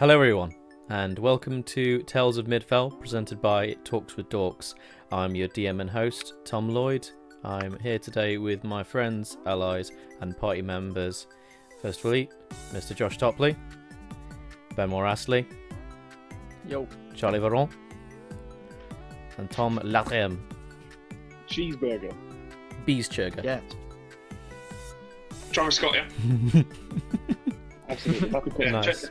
Hello everyone, and welcome to Tales of Midfel, presented by Talks with Dorks. I'm your DM and host, Tom Lloyd. I'm here today with my friends, allies, and party members. Firstly, Mr. Josh Topley, Benoit Astley, Yo. Charlie Varon, and Tom Latrem. Cheeseburger. Beeschurger. Yeah. Travis Scott, yeah. Absolutely. Happy pick. Nice.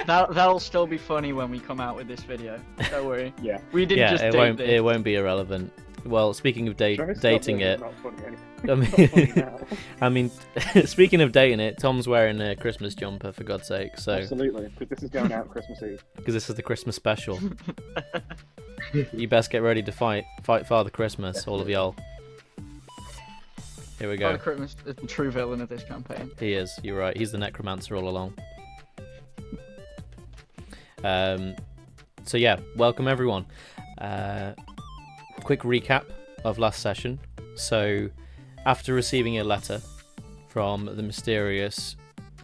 That'll still be funny when we come out with this video. Don't worry. Yeah. We didn't Yeah, just it date won't. this. It won't be irrelevant. Well, speaking of Travis Scott dating is it, not funny anyway. I It's not funny mean, now. I mean, speaking of dating it, Tom's wearing a Christmas jumper for God's sake. So, Absolutely, because this is going out Christmas Eve. because this is the Christmas special, you best get ready to fight Father Christmas, all of y'all. Here we go. Father Christmas is the true villain of this campaign. He is. You're right. He's the necromancer all along. So yeah, welcome everyone. Quick recap of last session. So, after receiving a letter from the mysterious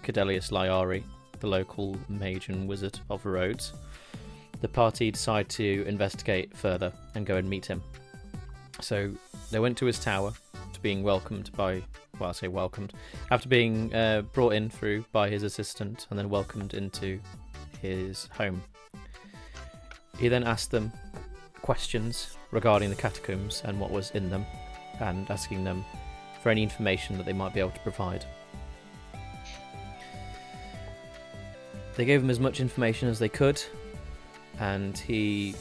Cadelius Lyari, the local mage and wizard of Rhodes, the party decided to investigate further and go and meet him. So they went to his tower, after being welcomed by, well, I say welcomed, after being brought in through by his assistant and then welcomed into his home. He then asked them questions regarding the catacombs and what was in them, and asking them for any information that they might be able to provide. They gave him as much information as they could, and he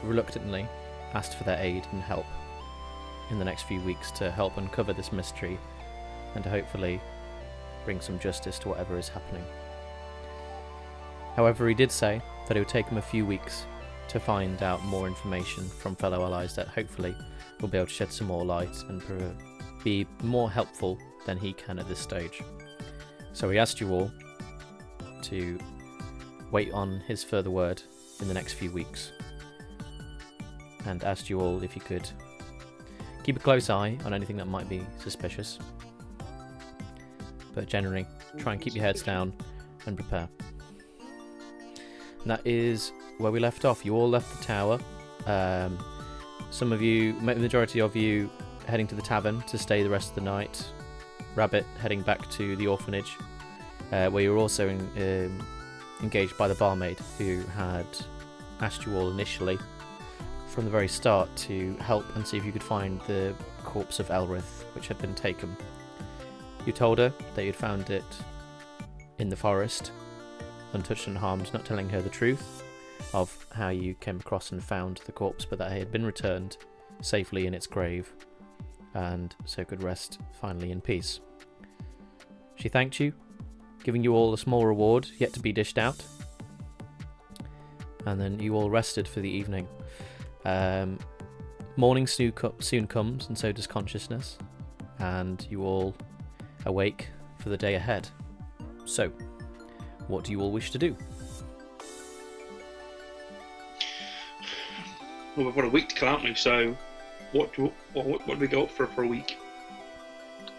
reluctantly asked for their aid and help in the next few weeks to help uncover this mystery and to hopefully bring some justice to whatever is happening. However, he did say that it would take him a few weeks to find out more information from fellow allies that hopefully will be able to shed some more light and be more helpful than he can at this stage. So he asked you all to wait on his further word in the next few weeks, and asked you all if you could keep a close eye on anything that might be suspicious, but generally try and keep your heads down and prepare. And that is where we left off. You all left the tower. Some of you, majority of you, heading to the tavern to stay the rest of the night. Rabbit heading back to the orphanage, where you were also engaged by the barmaid, who had asked you all initially from the very start to help and see if you could find the corpse of Elrith, which had been taken. You told her that you'd found it in the forest, untouched and harmed, not telling her the truth of how you came across and found the corpse, but that it had been returned safely in its grave, and so could rest finally in peace. She thanked you, giving you all a small reward yet to be dished out, and then you all rested for the evening. Morning soon comes, and so does consciousness, and you all awake for the day ahead. So, what do you all wish to do? Well, we've got a week to kill, aren't we? So, what do we go up for a week?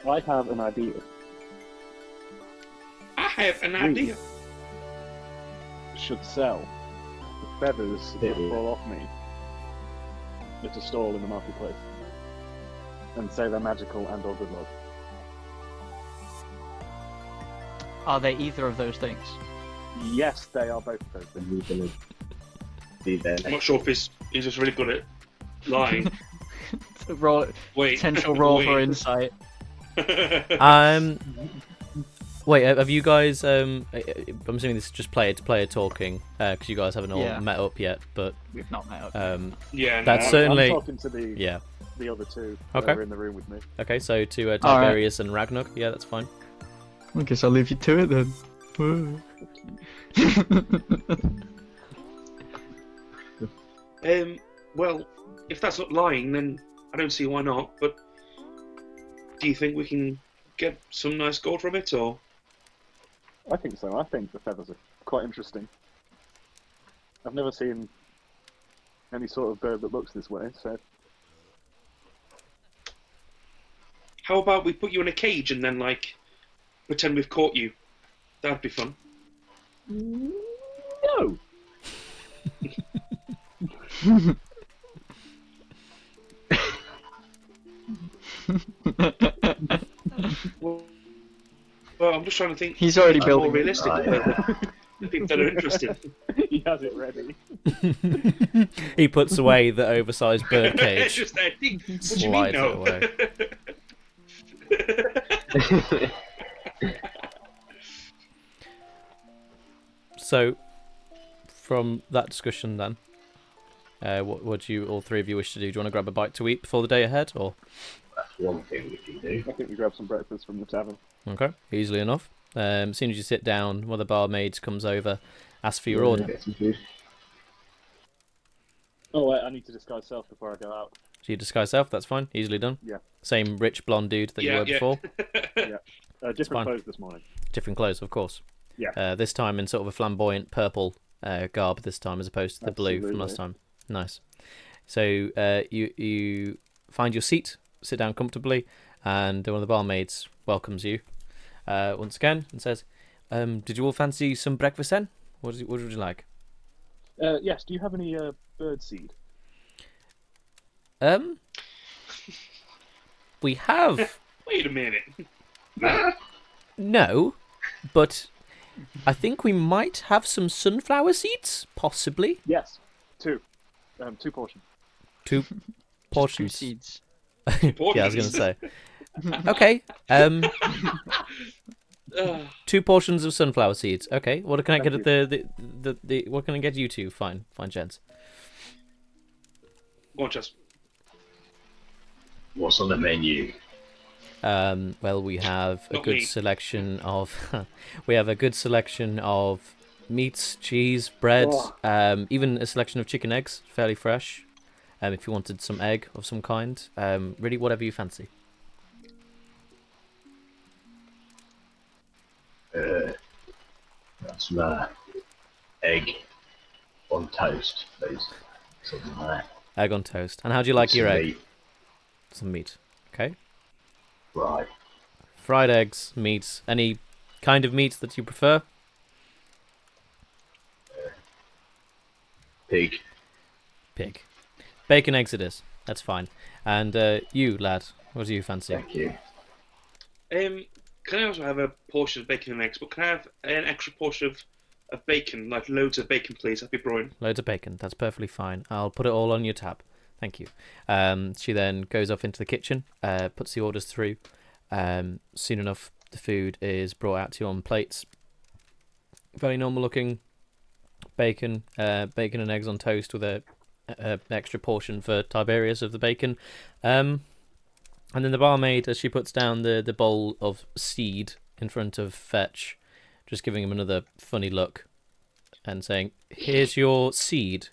I have an idea. I have an idea. Should sell the feathers that fall off me at a stall in the marketplace and say they're magical and or good luck. Are they either of those things? Yes, they are both of those things. I'm not sure if he's just really good at lying. Potential roll for insight. Wait, have you guys? I'm assuming this is just player talking, because you guys haven't all met up yet. But We've not met up. Yeah, no, that's certainly. I'm talking to the other two that Okay. are in the room with me. Okay, so to Tiberius and Ragnarok, yeah, that's fine. I guess I'll leave you to it then. Well, if that's not lying, then I don't see why not. But do you think we can get some nice gold from it, or? I think so. I think the feathers are quite interesting. I've never seen any sort of bird that looks this way, so... How about we put you in a cage and then, like, pretend we've caught you? That'd be fun. No. Well, I'm just trying to think. He's already make it more building it. realistic. The people that are interested. He has it ready. He puts away the oversized bird cage. Just there. What do you mean Slides it no? away. So, from that discussion then, what do you, all three of you, wish to do? Do you want to grab a bite to eat before the day ahead, or? That's one thing we can do. I think we grab some breakfast from the tavern. Okay, easily enough. As soon as you sit down, one of the barmaids comes over, asks for your order. Get some food. Oh, wait, I need to disguise self before I go out. So you disguise self, that's fine, easily done. Yeah. Same rich blonde dude that you were before. Different fine. clothes this morning. Different clothes, of course. Yeah. This time in sort of a flamboyant purple garb this time, as opposed to the blue from Absolutely. last time. Nice. So you find your seat, sit down comfortably, and one of the barmaids welcomes you once again and says, "Did you all fancy some breakfast then? What would you like?" Yes, do you have any bird seed? We have Wait a minute. no, but I think we might have some sunflower seeds, possibly. Yes, 2. 2 portions. 2 Two portions. seeds. Yeah, I was going to say. Okay. 2 portions of sunflower seeds. Okay. What can I get at the what can I get you two? Fine, gents. Go on, Chess. What's on the menu? Well, we have a Not good me. selection of meats, cheese, bread, Oh. even a selection of chicken eggs, fairly fresh. If you wanted some egg of some kind, really whatever you fancy. That's my egg on toast, please. Something like that. Egg on toast. And how do you like your Some egg? meat. Some meat. Okay. Right. Fried eggs, meat. Any kind of meat that you prefer? Pig. Pig. Bacon eggs it is. That's fine. And you, lad, what do you fancy? Thank you. Can I also have a portion of bacon and eggs? But can I have an extra portion of bacon, like loads of bacon, please? That'd be brilliant. Loads of bacon. That's perfectly fine. I'll put it all on your tab. Thank you. She then goes off into the kitchen, puts the orders through. Soon enough, the food is brought out to you on plates. Very normal looking bacon, bacon and eggs on toast with an extra portion for Tiberius of the bacon. And then the barmaid, as she puts down the bowl of seed in front of Fetch, just giving him another funny look and saying, "Here's your seed.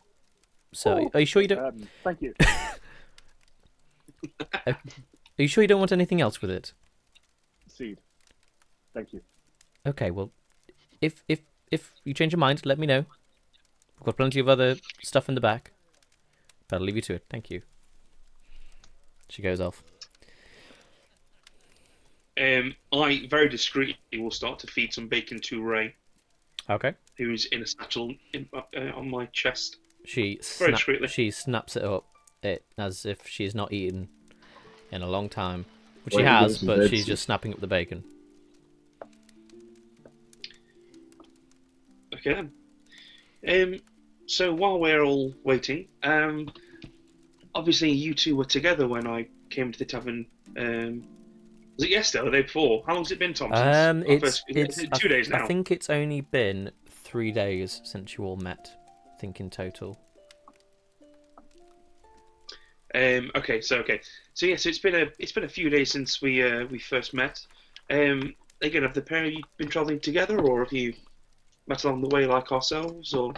So, are you sure you don't? Thank you. Are you sure you don't want anything else with it?" Seed. Thank you. Okay, well, if you change your mind, let me know. We've got plenty of other stuff in the back. But I'll leave you to it. Thank you. She goes off. I very discreetly will start to feed some bacon to Ray, Okay. who's in a satchel on my chest. She Very discreetly. she snaps it up as if she's not eaten in a long time. Which Well, she you has, give some but bird she's seed. just snapping up the bacon. Okay then. So while we're all waiting, obviously you two were together when I came to the tavern. Was it yesterday or the day before? How long's it been, Tom? Since It's 2 days now. I think it's only been 3 days since you all met. I think in total. Okay. So yes, it's been a few days since we first met. Again, have the pair of you been travelling together, or have you met along the way like ourselves, or?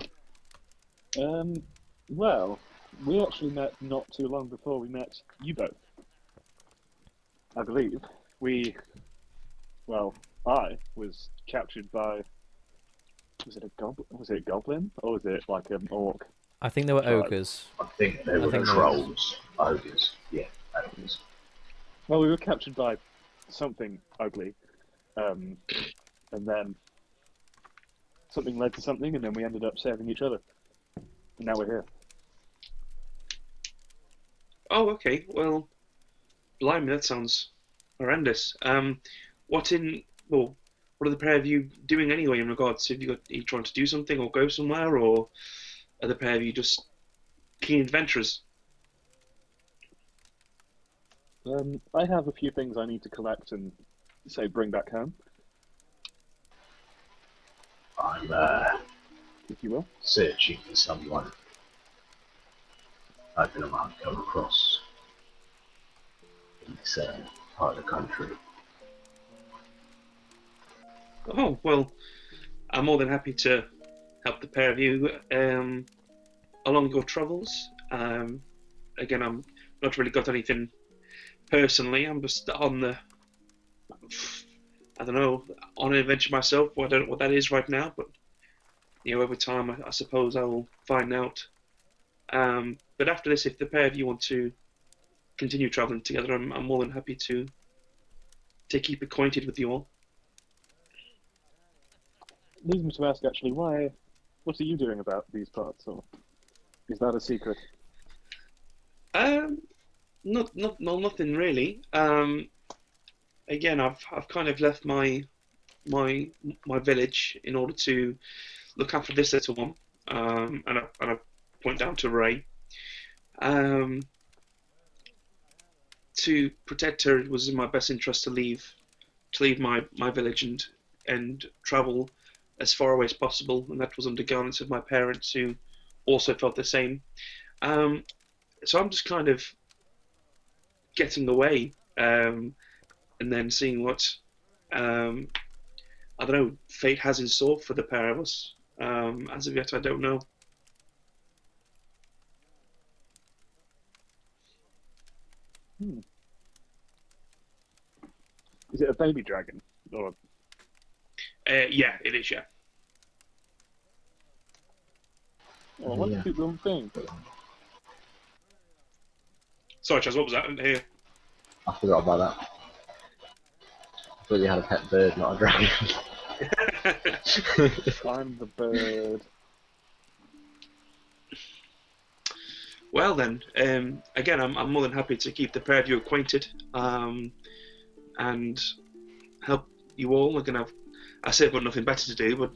Well, we actually met not too long before we met you both. I believe I was captured by. Was it a goblin, or was it like an orc? I think there were Tribe. ogres. I think they were think they trolls. Ogres. Yeah, ogres. Well, we were captured by something ugly, and then something led to something, and then we ended up saving each other. And now we're here. Oh, okay. Well, blimey, that sounds horrendous. What in well, what are the pair of you doing anyway in regards to are you trying to do something or go somewhere, or are the pair of you just keen adventurers? I have a few things I need to collect and, say, bring back home, I'm if you will. searching for someone, hoping I might come across in this part of the country. Oh, well, I'm more than happy to help the pair of you along your travels. Again, I'm not really got anything personally. I'm just I don't know, on an adventure myself. Well, I don't know what that is right now, but over time, I suppose I will find out. But after this, if the pair of you want to continue traveling together, I'm more than happy to keep acquainted with you all. Leads me to ask, actually, what are you doing about these parts, or is that a secret? Nothing really. Again, I've kind of left my village in order to look after this little one. And I point down to Ray. To protect her, it was in my best interest to leave my village and travel as far away as possible, and that was under guidance of my parents, who also felt the same. So I'm just kind of getting away, and then seeing what I don't know, fate has in store for the pair of us. As of yet, I don't know. Is it a baby dragon, or Yeah, it is. Yeah. what a cute little thing? Sorry, Chaz, what was that? I didn't hear. I forgot about that. I thought you had a pet bird, not a dragon. I'm the bird. Well then, again, I'm more than happy to keep the pair of you acquainted, and help you all. Again, I say I've got nothing better to do, but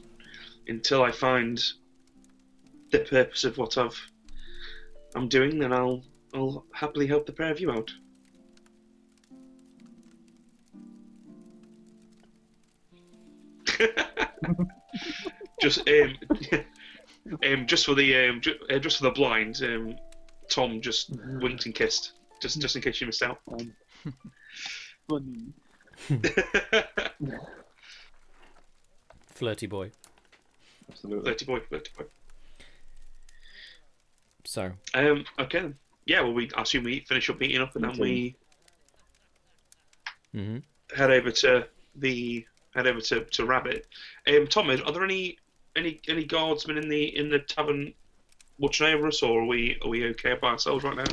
until I find the purpose of what I'm doing, then I'll happily help the pair of you out. Just just for the just for the blind, Tom just winked and kissed, just in case you missed out. Funny. Flirty boy. Absolutely. Flirty boy. So. Okay. Then. Yeah. Well, I assume we finish up meeting up, and then we head over to Rabbit. Tom, are there any guardsmen in the tavern watching over us, or are we okay by ourselves right now?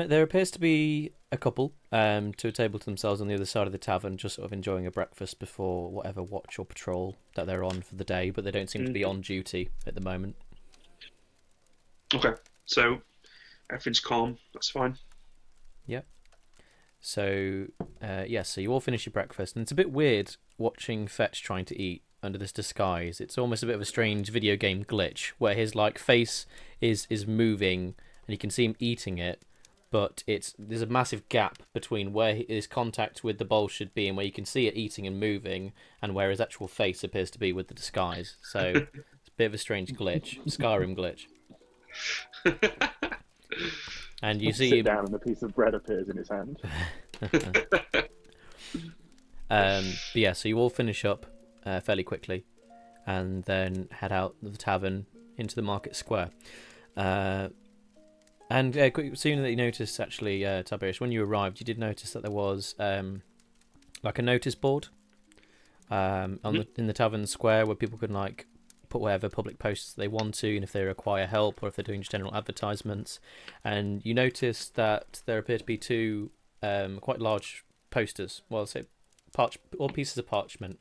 There appears to be a couple to a table to themselves on the other side of the tavern, just sort of enjoying a breakfast before whatever watch or patrol that they're on for the day, but they don't seem to be on duty at the moment. Okay, so everything's calm. That's fine. Yep. So, so you all finish your breakfast, and it's a bit weird watching Fetch trying to eat under this disguise. It's almost a bit of a strange video game glitch where his face is moving and you can see him eating it, but there's a massive gap between where his contact with the bowl should be and where you can see it eating and moving, and where his actual face appears to be with the disguise. So it's a bit of a strange glitch, Skyrim glitch. And you see sit down and a piece of bread appears in his hand. But yeah, so you all finish up fairly quickly, and then head out of the tavern into the market square. And soon that you noticed, actually, Tiberius, when you arrived, you did notice that there was like a notice board in the tavern square where people can put whatever public posts they want to, and if they require help or if they're doing just general advertisements. And you noticed that there appear to be two quite large posters, well, say pieces of parchment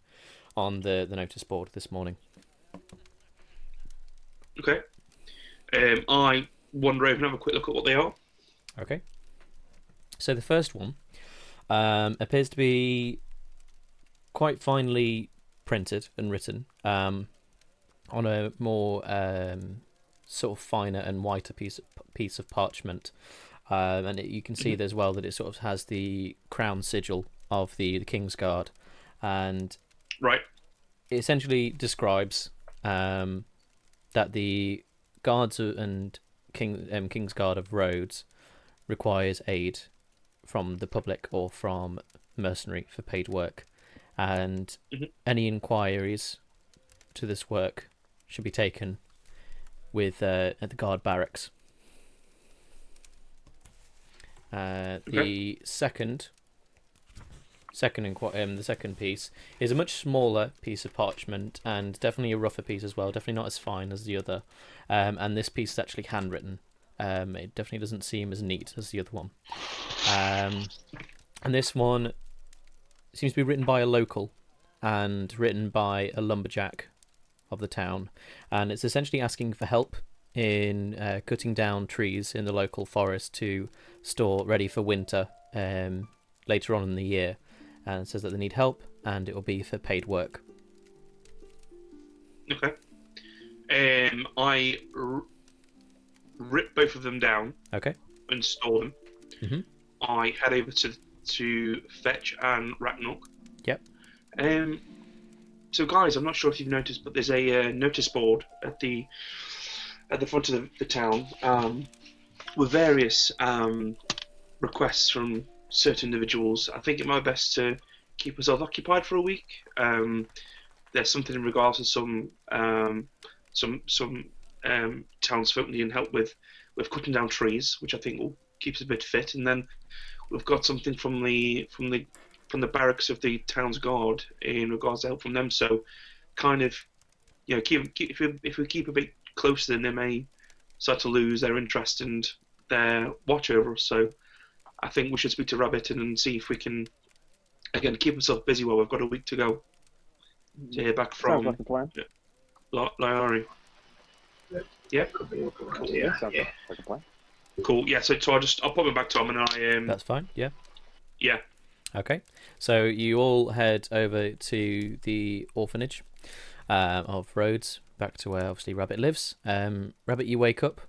on the notice board this morning. Okay. I wander over and have a quick look at what they are. Okay. So the first one appears to be quite finely printed and written on a more sort of finer and whiter piece of parchment, and you can see as well that it sort of has the crown sigil of the King's Guard, and Right. it essentially describes that the guards and King's Guard of Rhodes requires aid from the public or from mercenary for paid work, and any inquiries to this work should be taken with at the guard barracks. The second piece is a much smaller piece of parchment and definitely a rougher piece as well. Definitely not as fine as the other, and this piece is actually handwritten. It definitely doesn't seem as neat as the other one. And this one seems to be written by a local and written by a lumberjack of the town, and it's essentially asking for help in cutting down trees in the local forest to store ready for winter later on in the year, and it says that they need help and it will be for paid work. Okay. I rip both of them down. Okay. And store them. Mhm. I head over to Fetch and Ragnarok. Yep. So guys, I'm not sure if you've noticed, but there's a notice board at the front of the town with various requests from certain individuals. I think it might be best to keep ourselves occupied for a week. There's something in regards to some townsfolk needing help with cutting down trees, which I think will keep us a bit fit. And then we've got something from the barracks of the town's guard in regards to help from them. So, kind of, if we keep a bit closer, then they may start to lose their interest and their watch over us. So, I think we should speak to Rabbit and see if we can, again, keep ourselves busy while we've got a week to go to hear back from Sounds like a plan. Lyari. Yeah. Could be a good Sounds idea. Yeah. like a plan. Cool. Yeah. So I'll pop it back to Tom and I. That's fine. Yeah. Yeah. Okay. So you all head over to the orphanage of Rhodes, back to where obviously Rabbit lives. Rabbit, you wake up.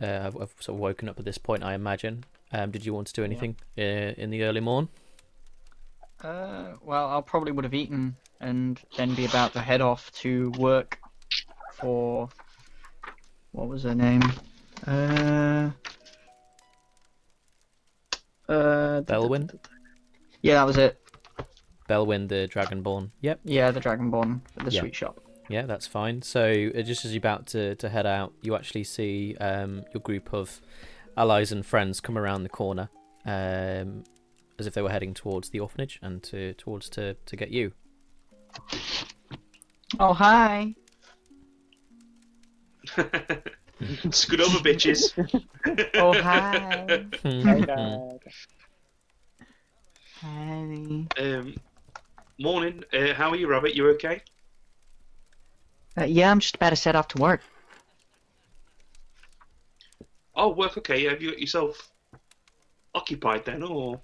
I've sort of woken up at this point, I imagine. Did you want to do anything in the early morn? Well, I probably would have eaten and then be about to head off to work for... What was her name? Belwyn? Yeah, that was it. Belwyn, the Dragonborn. Yep. Yeah, the Dragonborn for the Yeah. sweet shop. Yeah, that's fine. So just as you're about to head out, you actually see your group of allies and friends come around the corner, as if they were heading towards the orphanage and to get you. Oh, hi. Scoot over, bitches. Oh, hi. Hey, Dad. Hi. Morning. How are you, Rabbit? You okay? Yeah, I'm just about to set off to work. Oh, work. Okay. Have you got yourself occupied then, or?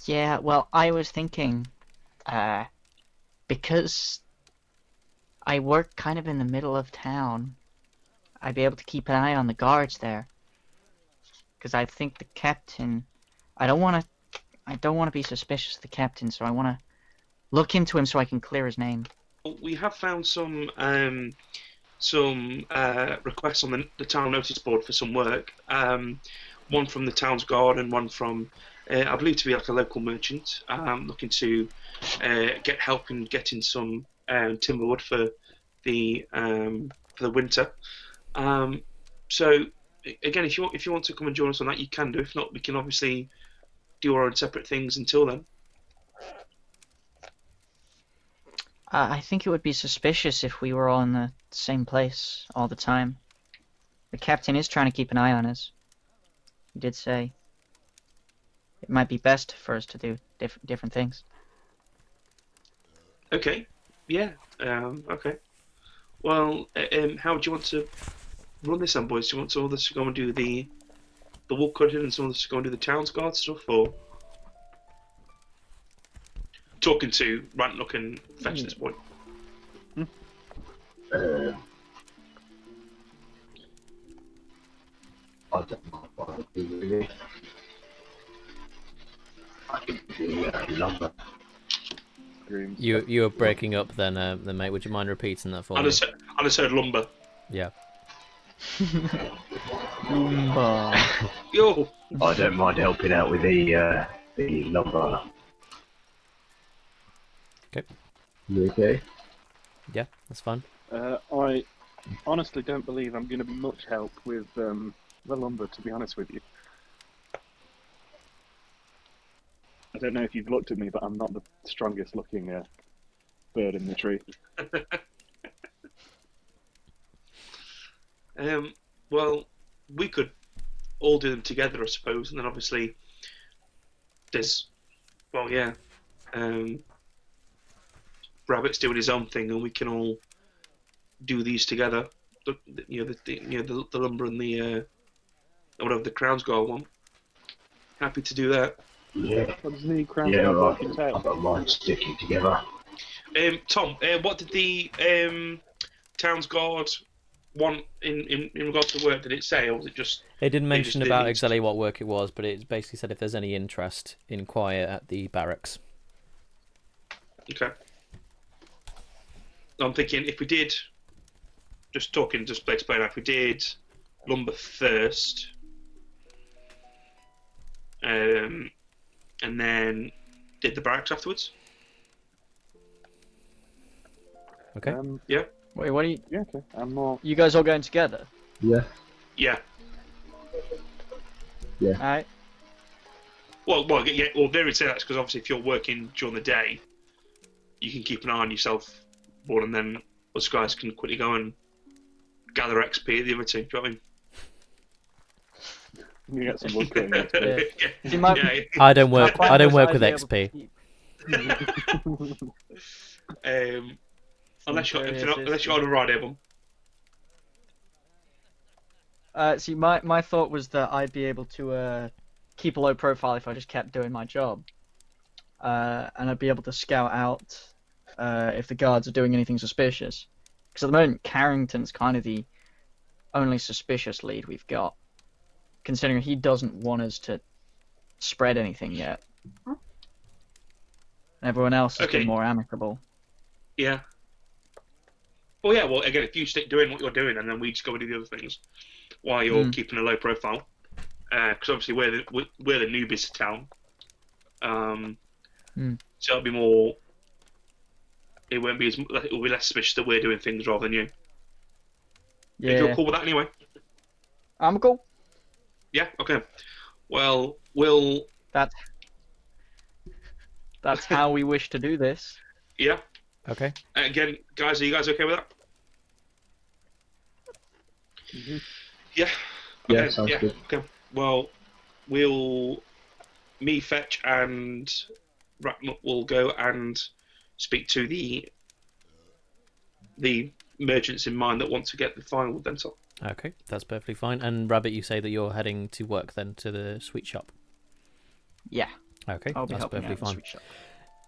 Yeah, well, I was thinking, because I work kind of in the middle of town, I'd be able to keep an eye on the guards there. Because I think the captain, I don't want to be suspicious of the captain, so I want to look into him so I can clear his name. We have found some requests on the town notice board for some work. One from the town's guard and one from, I believe to be like a local merchant, looking to get help in getting some timber wood for the winter. So again, if you want to come and join us on that, you can do. If not, we can obviously do our own separate things until then. I think it would be suspicious if we were all in the same place all the time. The captain is trying to keep an eye on us. He did say it might be best for us to do different things. Okay. Yeah. Okay. Well, how do you want to run this on, boys? Do you want some of us to go and do the wood cutting and some of us to go and do the town's guard stuff, or talking to Rantlook and Fetch at this point? I don't know what I do really. I can do lumber. Screams. You were breaking up then, mate. Would you mind repeating that for I me? just heard lumber. Yeah. Lumber. Yo! I don't mind helping out with the lumber. Okay. You okay? Yeah, that's fine. I honestly don't believe I'm going to be much help with the lumber, to be honest with you. I don't know if you've looked at me, but I'm not the strongest looking bird in the tree. Well, we could all do them together, I suppose, and then obviously there's, well, yeah, Rabbit's doing his own thing, and we can all do these together. The lumber and the whatever the Crown's Guard want. Happy to do that. Yeah. What does the crown Yeah, guard right. work entail? I don't mind sticking together. Tom, what did the Town's Guard want in regards to work? Did it say, or was it just? It didn't They mention just about didn't- exactly what work it was, but it basically said if there's any interest, inquire at the barracks. Okay. I'm thinking if we did, just to explain, if we did lumber first, and then did the barracks afterwards. Okay. Wait, what are you? Yeah, okay. I'm more. You guys all going together? Yeah. Yeah. Alright. Well, yeah. Well, they would say that's because obviously if you're working during the day, you can keep an eye on yourself more, and then us guys can quickly go and gather XP at the other two. Do you know what I mean? You get some wood cutting. Yeah. See, my- Yeah. I don't work. My I don't plan work was with I'd be XP. able to keep- Unless you're Various unless you're on a ride, Abel. See, my thought was that I'd be able to keep a low profile if I just kept doing my job, and I'd be able to scout out if the guards are doing anything suspicious. Because at the moment, Carrington's kind of the only suspicious lead we've got, considering he doesn't want us to spread anything yet. And everyone else has Okay. been more amicable. Yeah. Well, yeah. Well, again, if you stick doing what you're doing, and then we just go and do the other things while you're keeping a low profile, because obviously we're the newbies to town. So it'll be more. It won't be as. It will be less suspicious that we're doing things rather than you. If you're Yeah, cool with that, anyway. I'm cool. Yeah. Okay. Well, we'll. That's how we wish to do this. Yeah. Okay. Again, guys, are you guys okay with that? Mhm. Yeah. Yeah, Okay, sounds good. Okay. Well, me, Fetch, and Ratnut will go and speak to the merchants in mind that want to get the firewood then. So. Okay, that's perfectly fine. And Rabbit, you say that you're heading to work then to the sweet shop. Yeah, Okay, I'll be that's helping perfectly out the fine. sweet shop.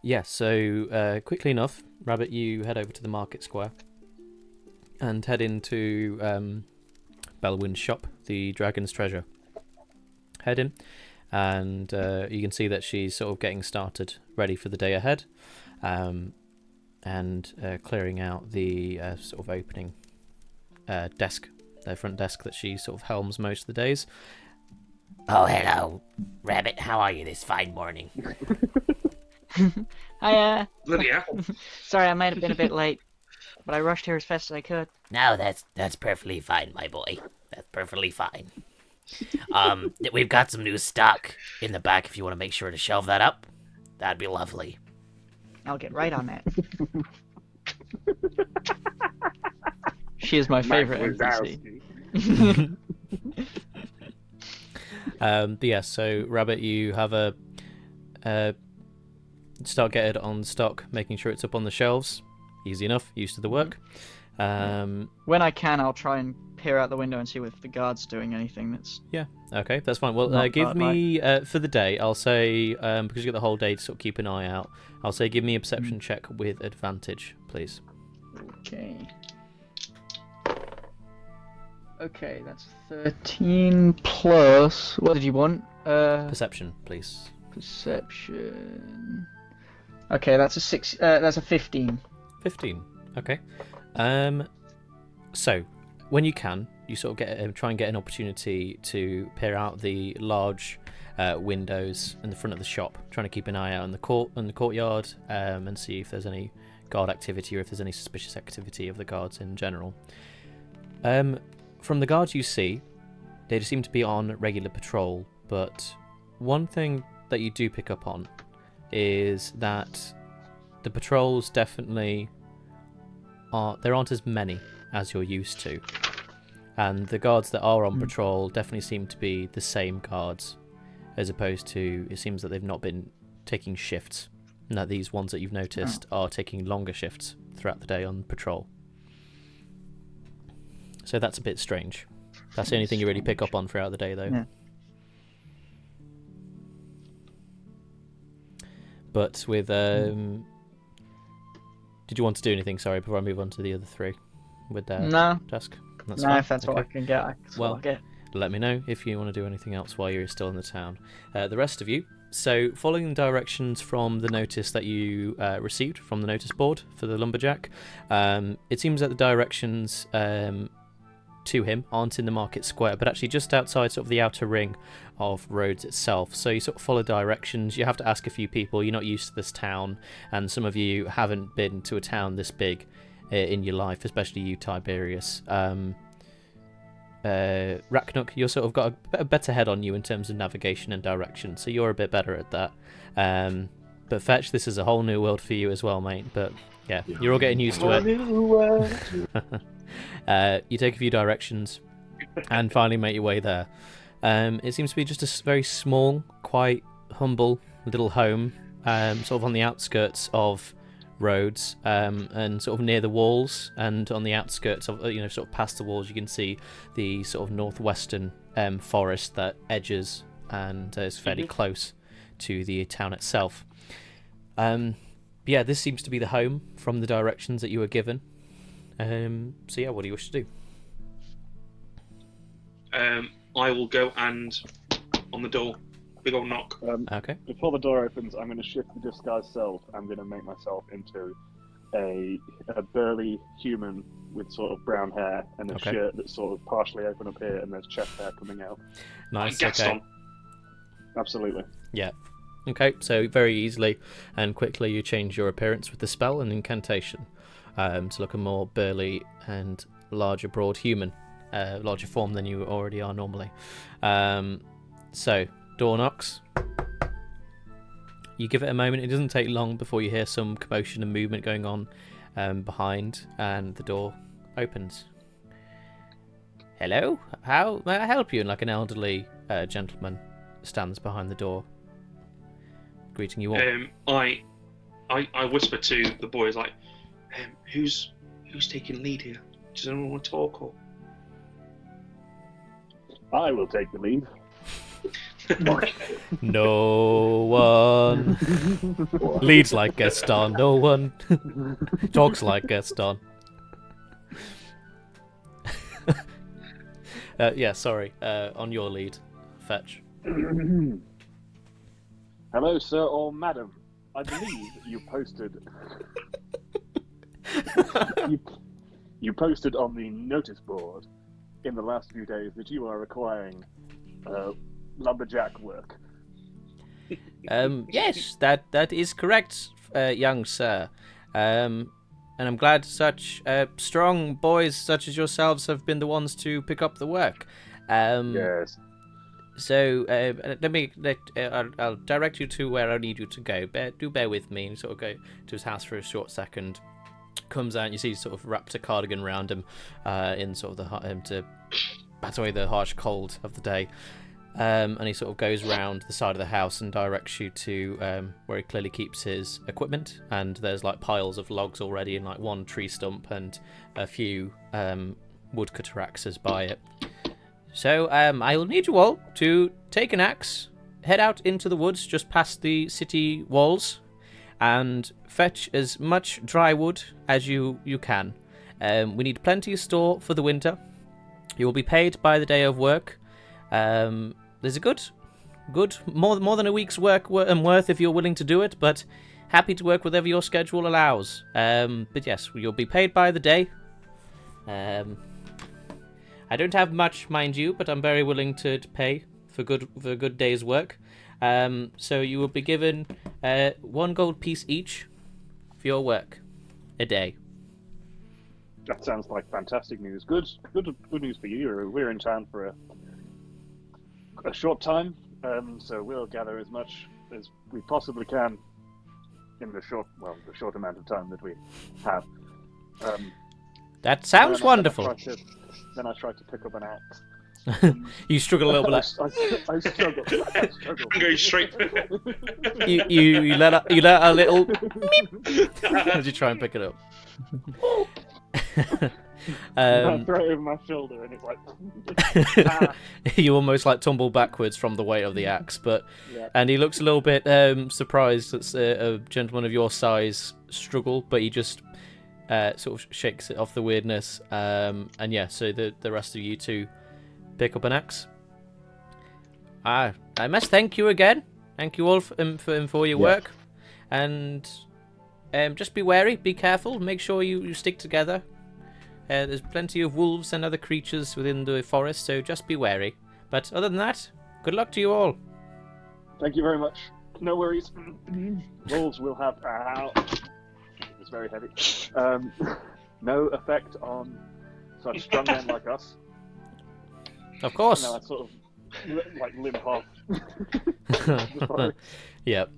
Yeah, so quickly enough, Rabbit, you head over to the market square and head into Belwyn's shop, the Dragon's Treasure. Head in, and you can see that she's sort of getting started, ready for the day ahead, and clearing out the sort of opening desk, the front desk that she sort of helms most of the days. Oh, hello, Rabbit. How are you this fine morning? Hi, Bloody hell. sorry I might have been a bit late, but I rushed here as fast as I could. No, that's perfectly fine, my boy. That's perfectly fine. We've got some new stock in the back if you want to make sure to shelve that up. That'd be lovely. I'll get right on that. She is my favorite NPC. But yeah, so Rabbit, you have a start getting it on stock, making sure it's up on the shelves. Easy enough, used to the work. When I can, I'll try and peer out the window and see if the guard's doing anything that's... Yeah, okay, that's fine. Well, Not give bad, me, for the day, I'll say, because you got the whole day to sort of keep an eye out, I'll say give me a perception check with advantage, please. Okay. Okay, that's 13 plus... What did you want? Perception, please. Perception... Okay, that's a 15. 15, okay. So, when you can, you sort of try and get an opportunity to peer out the large windows in the front of the shop, trying to keep an eye out in the courtyard, and see if there's any guard activity or if there's any suspicious activity of the guards in general. From the guards you see, they seem to be on regular patrol, but one thing that you do pick up on is that the patrols definitely there aren't as many as you're used to, and the guards that are on patrol definitely seem to be the same guards, as opposed to, it seems that they've not been taking shifts, and that these ones that you've noticed are taking longer shifts throughout the day on patrol. So that's a bit strange. That's the only thing you really pick up on throughout the day, though. Yeah. But with did you want to do anything, sorry, before I move on to the other three with their task? That's fine. If that's what I can get, that's what I'll get. Let me know if you want to do anything else while you're still in the town. The rest of you, so following the directions from the notice that you received from the notice board for the lumberjack, it seems that the directions to him aren't in the market square, but actually just outside sort of the outer ring of Rhodes itself. So you sort of follow directions. You have to ask a few people. You're not used to this town, and some of you haven't been to a town this big in your life, especially you, Tiberius. Raknuk, you're sort of got a better head on you in terms of navigation and direction, so you're a bit better at that. But Fetch, this is a whole new world for you as well, mate. But yeah, you're all getting used to it. You take a few directions and finally make your way there. It seems to be just a very small, quite humble little home, sort of on the outskirts of Rhodes, and sort of near the walls, and on the outskirts of, sort of past the walls, you can see the sort of northwestern forest that edges and is fairly close to the town itself. Yeah, this seems to be the home from the directions that you were given. So yeah, what do you wish to do? I will go and on the door, big old knock. Okay. Before the door opens, I'm going to shift the disguise self. I'm going to make myself into a burly human with sort of brown hair and a shirt that's sort of partially open up here, and there's chest hair coming out. Nice. Gaston. Okay. Absolutely. Yeah. Okay. So very easily and quickly you change your appearance with the spell and incantation to look a more burly and larger, broad human, larger form than you already are normally. So door knocks. You give it a moment. It doesn't take long before you hear some commotion and movement going on behind, and the door opens. Hello, how may I help you? And like an elderly gentleman stands behind the door, greeting you all. I whisper to the boys, like, who's taking lead here? Does anyone want to talk? Or I will take the lead. No one leads like Gaston. No one talks like Gaston. Yeah, sorry. On your lead, Fetch. Hello, sir or madam. I believe you posted. You posted on the notice board in the last few days that you are requiring lumberjack work. Yes, that is correct, young sir. And I'm glad such strong boys such as yourselves have been the ones to pick up the work. Yes. So I'll direct you to where I need you to go. Bear with me. And sort of go to his house for a short second. Comes out and you see sort of wrapped a cardigan around him in sort of to bat away the harsh cold of the day. and he sort of goes round the side of the house and directs you to where he clearly keeps his equipment. And there's like piles of logs already, and like one tree stump and a few woodcutter axes by it. So I will need you all to take an axe, head out into the woods just past the city walls, and fetch as much dry wood as you can. We need plenty of store for the winter. You will be paid by the day of work. There's a good, more than a week's work worth if you're willing to do it, but happy to work whatever your schedule allows. But yes, you'll be paid by the day. I don't have much, mind you, but I'm very willing to pay for a good day's work. So you will be given 1 gold piece each for your work a day. That sounds like fantastic news. Good news for you. We're in town for a short time, so we'll gather as much as we possibly can in the short amount of time that we have. That sounds wonderful. Then I tried to pick up an axe. You struggle a little bit. I struggle. I'm going straight. You let out a little meep as you try and pick it up. I throw it over my shoulder and it's like You almost like tumble backwards from the weight of the axe, yeah. And he looks a little bit surprised that a gentleman of your size struggle, but he just sort of shakes it off the weirdness, and yeah, so the rest of you two pick up an axe. I must thank you again. Thank you all for your work, and just be wary, be careful, make sure you stick together. There's plenty of wolves and other creatures within the forest, so just be wary. But other than that, good luck to you all. Thank you very much. No worries. Wolves will have it's very heavy. No effect on such strong men like us. Of course. No, I sort of like limp off. Yep.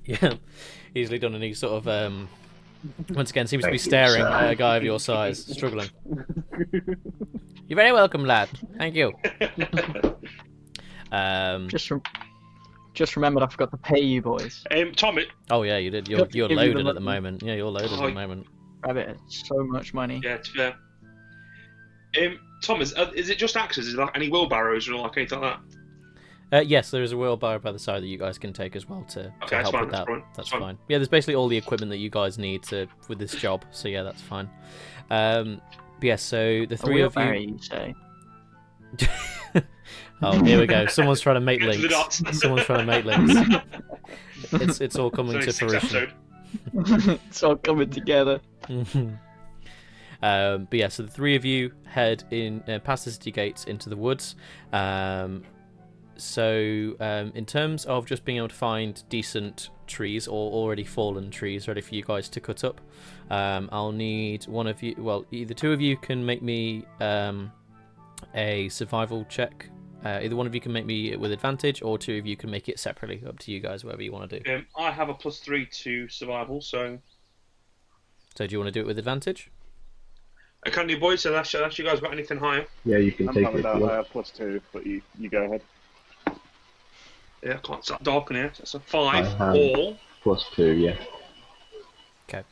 Yeah. Easily done, and he sort of once again seems to be staring at a guy of your size, struggling. You're very welcome, lad. Thank you. Just remembered I forgot to pay you boys. Tom, Oh yeah, you did. You're loaded at the moment. Yeah, you're loaded at the moment. Rabbit, so much money. yeah, it's fair. Tom, is it just axes? Is there like any wheelbarrows or like anything like that? Yes, there is a wheelbarrow by the side that you guys can take as well to help with that. That's fine. Yeah, there's basically all the equipment that you guys need with this job. So yeah, that's fine. But yeah, so the three of you say. Oh, here we go. Someone's trying to make links. Someone's trying to make links. It's all coming to fruition. It's all coming together. But yeah, so the three of you head in past the city gates into the woods. So in terms of just being able to find decent trees or already fallen trees ready for you guys to cut up, I'll need one of you. Well, either two of you can make me a survival check. Either one of you can make me with advantage, or two of you can make it separately. Up to you guys, whatever you want to do. I have a +3 to survival, so. So do you want to do it with advantage? I can do, boys. Unless you guys got anything higher. Yeah, you can I'm take fine with it. that. I have +2, but you go ahead. Yeah, I can't start dark in here. That's a 5 I have all. +2, yeah. Okay.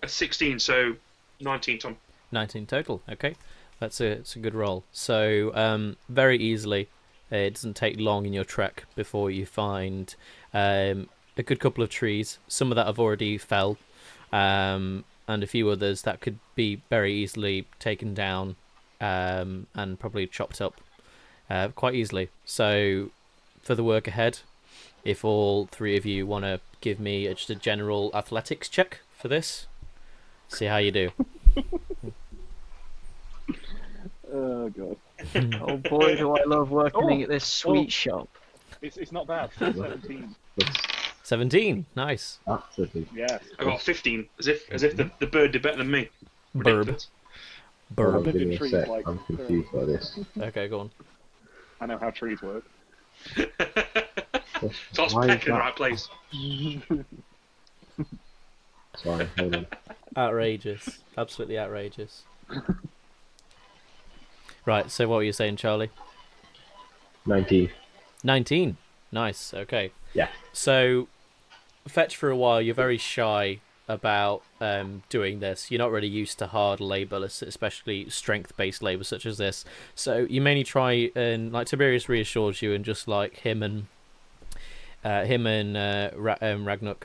A 16, so 19, Tom. 19 total. Okay, it's a good roll. So very easily, it doesn't take long in your trek before you find a good couple of trees. Some of that have already fell, and a few others that could be very easily taken down and probably chopped up quite easily. So for the work ahead, if all three of you want to give me just a general athletics check for this, see how you do. Oh god. Oh boy, do I love working at this sweet shop. It's not bad. 17. 17, nice. Absolutely. Yeah. I got 15, as if the bird did better than me. Burb. Hold Burb. on, give me a trees sec. like- I'm confused by this. Okay, go on. I know how trees work. So it's Why is pecking in the that? right place. Sorry, hold on. Outrageous. Absolutely outrageous. Right. So what were you saying, Charlie? 19. 19. Nice. Okay. Yeah. So, Fetch, for a while, you're very shy about doing this. You're not really used to hard labour, especially strength-based labour such as this. So you mainly try and, like Tiberius reassures you, and just like him and Ragnuk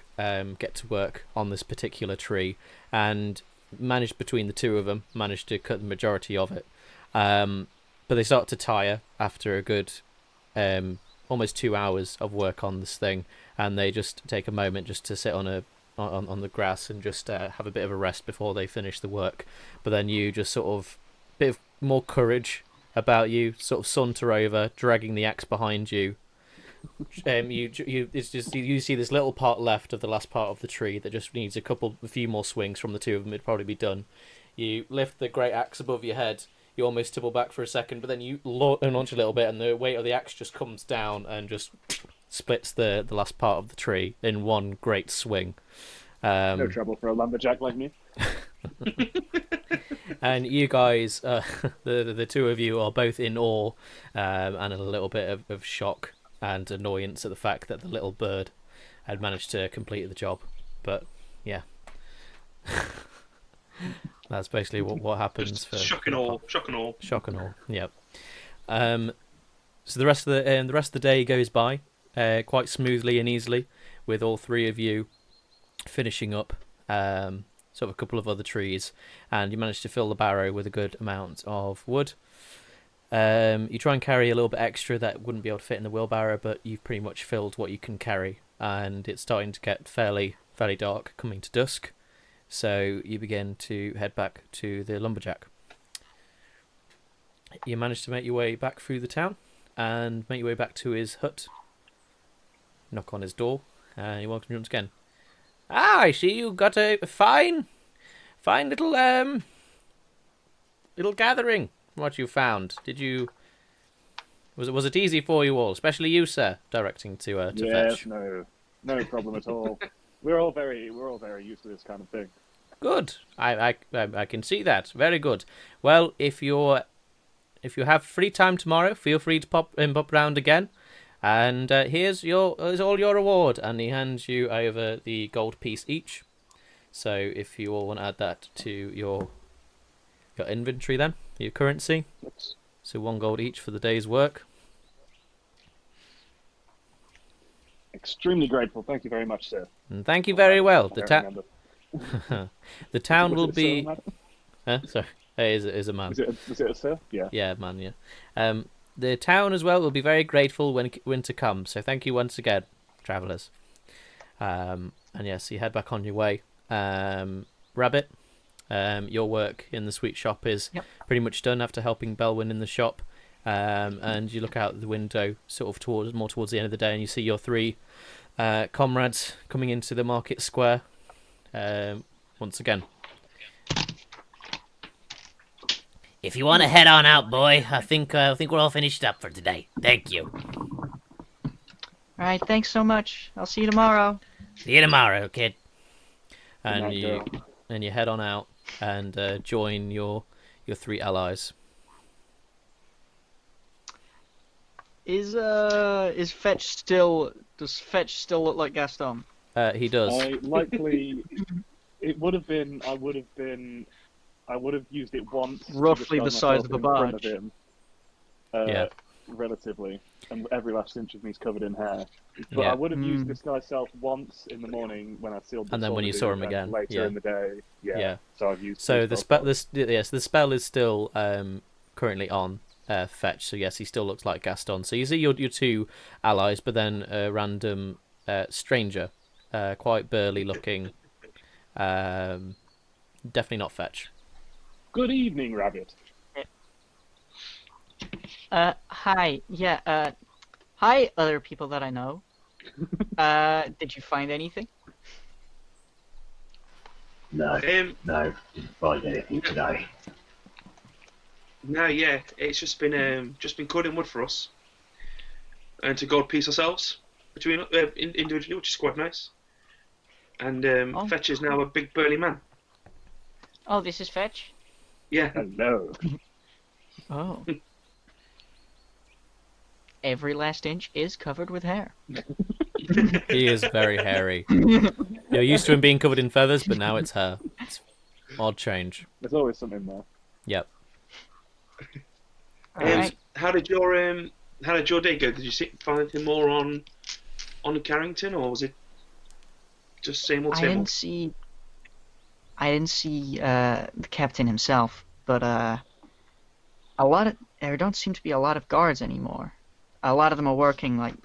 get to work on this particular tree, and managed between the two of them, managed to cut the majority of it. But they start to tire after a good almost 2 hours of work on this thing, and they just take a moment just to sit on the grass and just have a bit of a rest before they finish the work. But then you just sort of bit of more courage about you, sort of saunter over, dragging the axe behind you. You see this little part left of the last part of the tree that just needs a few more swings from the two of them. It'd probably be done. You lift the great axe above your head. You almost tibble back for a second, but then you launch a little bit, and the weight of the axe just comes down and just splits the last part of the tree in one great swing. No trouble for a lumberjack like me. And you guys, the two of you, are both in awe and a little bit of shock and annoyance at the fact that the little bird had managed to complete the job. But yeah, that's basically what happens. Just for shock and awe. Shock and awe. Yep. So the rest of the day goes by quite smoothly and easily, with all three of you finishing up sort of a couple of other trees, and you manage to fill the barrow with a good amount of wood. You try and carry a little bit extra that wouldn't be able to fit in the wheelbarrow, but you've pretty much filled what you can carry, and it's starting to get fairly dark, coming to dusk. So you begin to head back to the lumberjack. You manage to make your way back through the town and make your way back to his hut. Knock on his door, and he welcomes you once again. Ah, I see you got a fine little gathering from what you found. Did you? Was it easy for you all, especially you, sir? Directing to Yes, Fetch. no problem at all. We're all very used to this kind of thing. Good. I can see that. Very good. Well, if you have free time tomorrow, feel free to pop round again. And here's all your reward. And he hands you over the gold piece each. So if you all want to add that to your inventory, then your currency. So 1 gold each for the day's work. Extremely grateful. Thank you very much, sir. And thank you very well. I don't remember. The town Was will it a be. sir, madam? Sorry, it is a man. Was it a sir? Yeah. Yeah, man. Yeah. The town as well will be very grateful when winter comes. So thank you once again, travellers. And yes, you head back on your way. Rabbit, your work in the sweet shop is pretty much done after helping Belwyn in the shop. And you look out the window, sort of towards the end of the day, and you see your 3 comrades coming into the market square. Once again. If you want to head on out, boy, I think we're all finished up for today. Thank you. All right, thanks so much. I'll see you tomorrow. See you tomorrow, kid. And you head on out and join your 3 allies. Is Fetch still? Does Fetch still look like Gaston? He does. It would have been. I would have used it once. Roughly the size of a barge. Yeah. Relatively, and every last inch of me is covered in hair. But Yeah. I would have used disguise self once in the morning when I sealed. And then when you saw him again, later in the day. Yeah. So I've used. So these the spell is still currently on Fetch. So yes, he still looks like Gaston. So you see your 2 allies, but then a random stranger, quite burly looking. Definitely not Fetch. Good evening, Rabbit. Hi. Yeah, hi, other people that I know. Did you find anything? No, Um, no, didn't find anything today. No, yeah, it's just been cutting wood for us, and to gold piece ourselves between individually, which is quite nice. And Fetch is now a big burly man. Oh, this is Fetch? Yeah. Hello. Oh. Every last inch is covered with hair. He is very hairy. You're used to him being covered in feathers, but now it's hair. It's odd change. There's always something there. Yep. Alright. How did your day go? Did you find anything more on Carrington, or was it just same old I same didn't old? see the captain himself, but there don't seem to be a lot of guards anymore. A lot of them are working like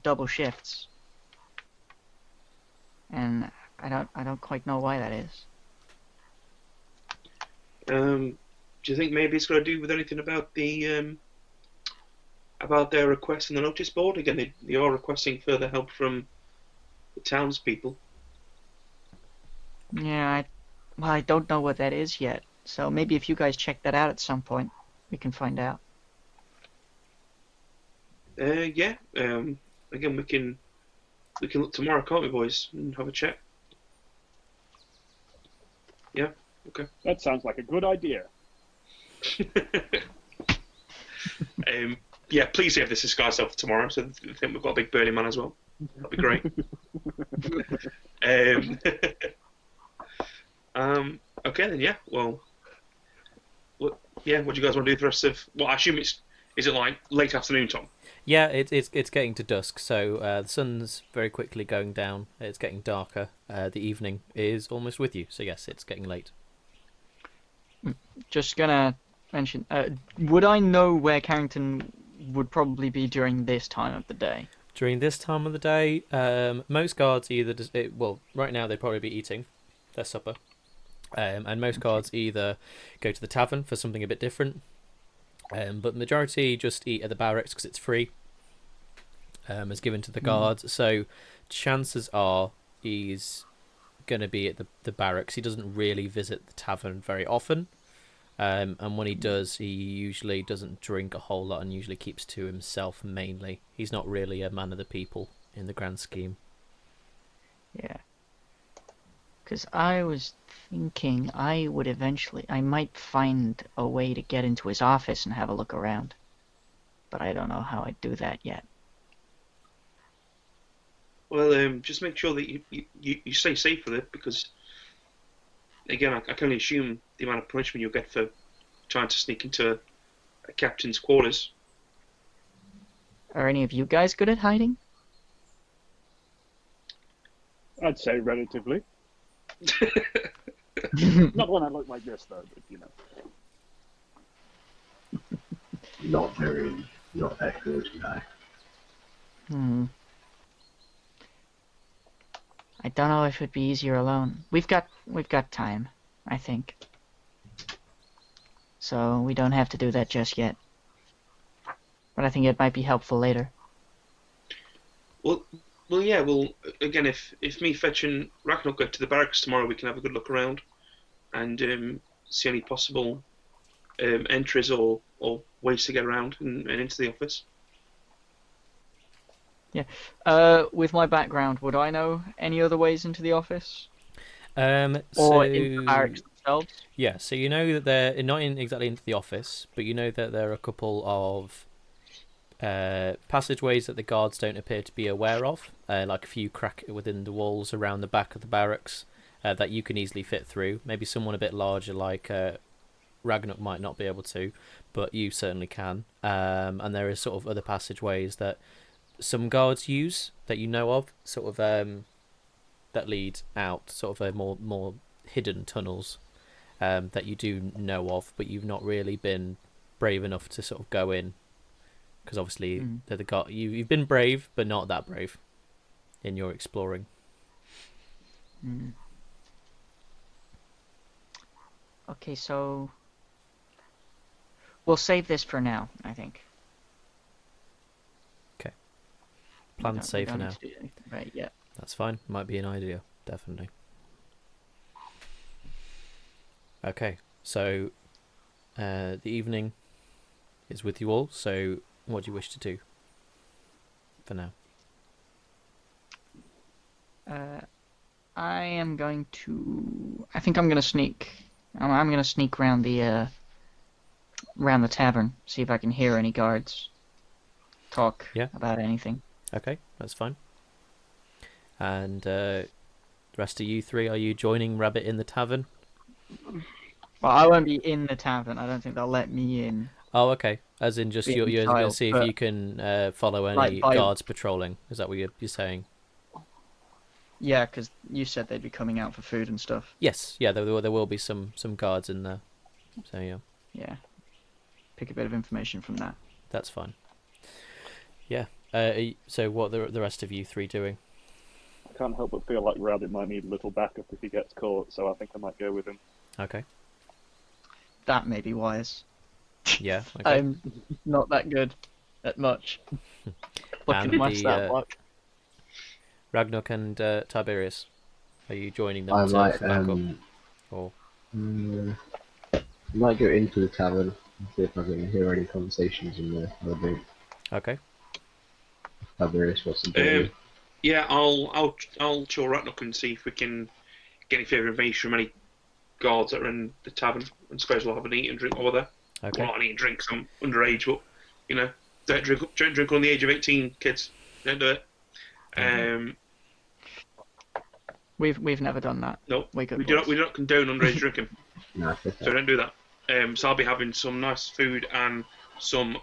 double shifts. And I don't quite know why that is. Do you think maybe it's got to do with anything about about their request in the notice board? Again, they are requesting further help from the townspeople. Yeah, I don't know what that is yet. So maybe if you guys check that out at some point, we can find out. Yeah. Again, we can look tomorrow, can't we, boys, and have a chat? Yeah. Okay. That sounds like a good idea. Yeah, please save this disguise self for tomorrow. So I think we've got a big burning man as well. That'd be great. Okay then. Yeah. Well. What do you guys want to do for the rest of? Well, I assume is it like late afternoon, Tom? Yeah, it's getting to dusk, so the sun's very quickly going down. It's getting darker. The evening is almost with you, so yes, it's getting late. Just gonna mention, would I know where Carrington would probably be during this time of the day? During this time of the day, most guards either right now they'd probably be eating their supper, and most guards either go to the tavern for something a bit different, but majority just eat at the barracks because it's free, as given to the guards. So chances are he's going to be at the barracks. He doesn't really visit the tavern very often, and when he does, he usually doesn't drink a whole lot and usually keeps to himself mainly. He's not really a man of the people in the grand scheme. Yeah. Because I was thinking I might find a way to get into his office and have a look around. But I don't know how I'd do that yet. Well, just make sure that you stay safe with it, because again, I can only assume the amount of punishment you'll get for trying to sneak into a captain's quarters. Are any of you guys good at hiding? I'd say relatively. Not when I look like this, though, but you know. Not that good, no. I don't know if it'd be easier alone. We've got time, I think. So we don't have to do that just yet. But I think it might be helpful later. Well, yeah. Well, again, if me, Fetch, and Ragnarok go to the barracks tomorrow, we can have a good look around and see any possible entries or ways to get around and into the office. Yeah. With my background, would I know any other ways into the office? Or into the barracks themselves? Yeah, so you know that they're not exactly into the office, but you know that there are a couple of passageways that the guards don't appear to be aware of, like a few crack within the walls around the back of the barracks that you can easily fit through. Maybe someone a bit larger like Ragnarok might not be able to, but you certainly can. And there is sort of other passageways that some guards use that you know of, sort of that lead out, sort of a more hidden tunnels that you do know of, but you've not really been brave enough to sort of go in, because obviously they're the guard. You've been brave, but not that brave in your exploring. Okay, so we'll save this for now, I think. Okay. Plan safe for now. Right, yeah. That's fine. Might be an idea, definitely. Okay, so the evening is with you all, so what do you wish to do for now? I think I'm gonna sneak. I'm gonna sneak around the around the tavern, see if I can hear any guards talk Yeah. about anything. Okay, that's fine. And the rest of you three, are you joining Rabbit in the tavern? Well, I won't be in the tavern. I don't think they'll let me in. Oh, okay. As in just Being you're a going to child, see if but, you can follow any like, by- guards patrolling. Is that what you're saying? Yeah, because you said they'd be coming out for food and stuff. Yes. Yeah, there will be some guards in there. So yeah, Yeah. Pick a bit of information from that. that's fine. Yeah. So what are the rest of you three doing? I can't help but feel like Rabbit might need a little backup if he gets caught, so I think I might go with him. Okay. That may be wise. Yeah. Okay. I'm not that good at much. Looking And at my the, stat block. Ragnarok and Tiberius, are you joining them I might for backup? Or I might go into the tavern and see if I can hear any conversations in there. Maybe okay. Tiberius wants to do. Yeah, I'll chill Ratnock and see if we can get any further information from any guards that are in the tavern. And suppose we'll have an eat and drink over there. Okay. Well, not an eat and drink, 'cause I'm underage, but don't drink on the age of 18, kids. Don't do it. We've never done that. No, We do not condone underage drinking, No, so don't do that. So I'll be having some nice food and some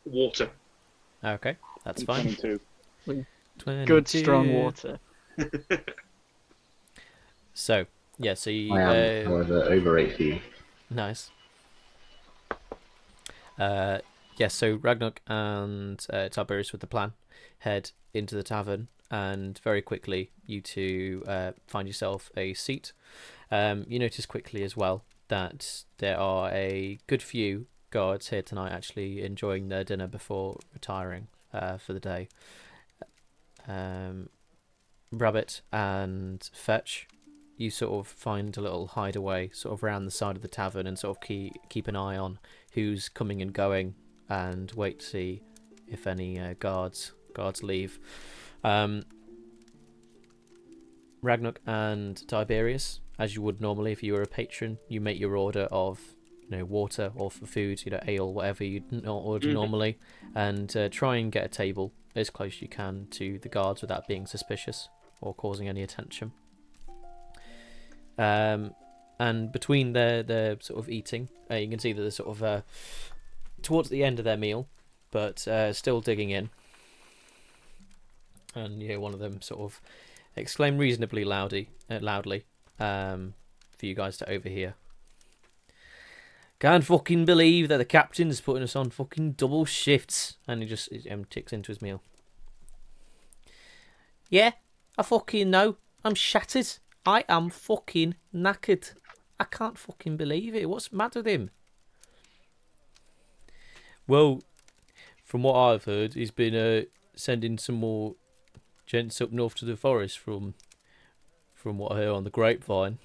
water. Okay, that's fine. 22. 22. Good strong water. So yeah, so you I am, however, over 18. nice. Yeah, so Ragnarok and Tiberius with the plan head into the tavern, and very quickly you two find yourself a seat. You notice quickly as well that there are a good few guards here tonight actually enjoying their dinner before retiring for the day. Rabbit and Fetch, you sort of find a little hideaway sort of around the side of the tavern and sort of keep an eye on who's coming and going and wait to see if any guards leave. Ragnarok and Tiberius, as you would normally if you were a patron, you make your order of water or for food, ale, whatever you'd not order normally, and try and get a table as close as you can to the guards without being suspicious or causing any attention. And between their sort of eating, you can see that they're sort of towards the end of their meal, but still digging in. And you hear one of them sort of exclaim reasonably loudly for you guys to overhear. Can't fucking believe that the captain's putting us on fucking double shifts. And he just ticks into his meal. Yeah, I fucking know. I'm shattered. I am fucking knackered. I can't fucking believe it. What's the matter with him? Well, from what I've heard, he's been sending some more gents up north to the forest from what I hear on the grapevine.